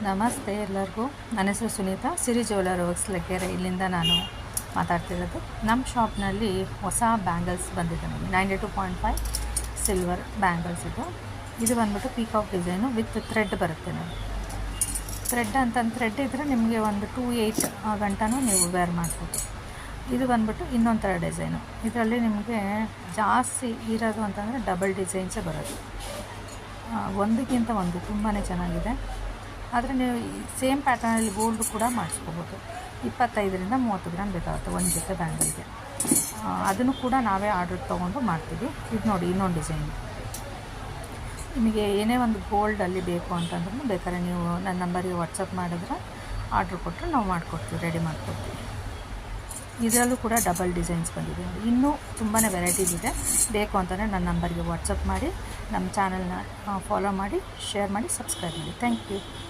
ನಮಸ್ತೆ ಎಲ್ಲರಿಗೂ. ನನ್ನ ಹೆಸರು ಸುನೀತಾ, ಸಿರಿ ಜ್ಯುವೆಲರ್ ಹೊಸಲಕೆರೆ. ಇಲ್ಲಿಂದ ನಾನು ಮಾತಾಡ್ತಿರೋದು. ನಮ್ಮ ಶಾಪ್ನಲ್ಲಿ ಹೊಸ ಬ್ಯಾಂಗಲ್ಸ್ ಬಂದಿದೆ ನೋಡಿ, 92.5 ಸಿಲ್ವರ್ ಬ್ಯಾಂಗಲ್ಸ್. ಇದು ಬಂದ್ಬಿಟ್ಟು ಪೀಕಾಕ್ ಡಿಸೈನು ವಿತ್ ಥ್ರೆಡ್ ಬರುತ್ತೆ ನೋಡಿ. ಥ್ರೆಡ್ ಇದ್ದರೆ ನಿಮಗೆ ಒಂದು 2-8 ಗಂಟನೂ ನೀವು ವೇರ್ ಮಾಡ್ಬೋದು. ಇದು ಬಂದ್ಬಿಟ್ಟು ಇನ್ನೊಂದು ಥರ ಡಿಸೈನು. ಇದರಲ್ಲಿ ನಿಮಗೆ ಜಾಸ್ತಿ ಇರೋದು ಅಂತಂದರೆ ಡಬಲ್ ಡಿಸೈನ್ಸೇ ಬರೋದು, ಒಂದಕ್ಕಿಂತ ಒಂದು ತುಂಬಾ ಚೆನ್ನಾಗಿದೆ. ಆದರೆ ನೀವು ಸೇಮ್ ಪ್ಯಾಟರ್ನಲ್ಲಿ ಗೋಲ್ಡ್ ಕೂಡ ಮಾಡಿಸ್ಕೋಬೋದು. 25-30 ಗ್ರಾಮ್ ಬೇಕಾಗುತ್ತೆ ಒಂದು ಜೊತೆ ಬ್ಯಾಂಗಲ್ಗೆ. ಅದನ್ನು ಕೂಡ ನಾವೇ ಆರ್ಡರ್ ತೊಗೊಂಡು ಮಾಡ್ತೀವಿ. ಇದು ನೋಡಿ ಇನ್ನೊಂದು ಡಿಸೈನ್. ನಿಮಗೆ ಏನೇ ಒಂದು ಗೋಲ್ಡಲ್ಲಿ ಬೇಕು ಅಂತಂದ್ರೂ ಬೇಕಾದ್ರೆ ನೀವು ನನ್ನ ನಂಬರಿಗೆ ವಾಟ್ಸಪ್ ಮಾಡಿದ್ರೆ ಆರ್ಡ್ರ್ ಕೊಟ್ಟರೆ ನಾವು ಮಾಡಿಕೊಡ್ತೀವಿ, ರೆಡಿ ಮಾಡಿಕೊಡ್ತೀವಿ. ಇದರಲ್ಲೂ ಕೂಡ ಡಬಲ್ ಡಿಸೈನ್ಸ್ ಬಂದಿದೆ. ಇನ್ನೂ ತುಂಬಾ ವೆರೈಟೀಸ್ ಇದೆ. ಬೇಕು ಅಂತಂದರೆ ನನ್ನ ನಂಬರಿಗೆ ವಾಟ್ಸಪ್ ಮಾಡಿ, ನಮ್ಮ ಚಾನಲ್ನ ಫಾಲೋ ಮಾಡಿ, ಶೇರ್ ಮಾಡಿ, ಸಬ್ಸ್ಕ್ರೈಬ್ ಮಾಡಿ. Thank you.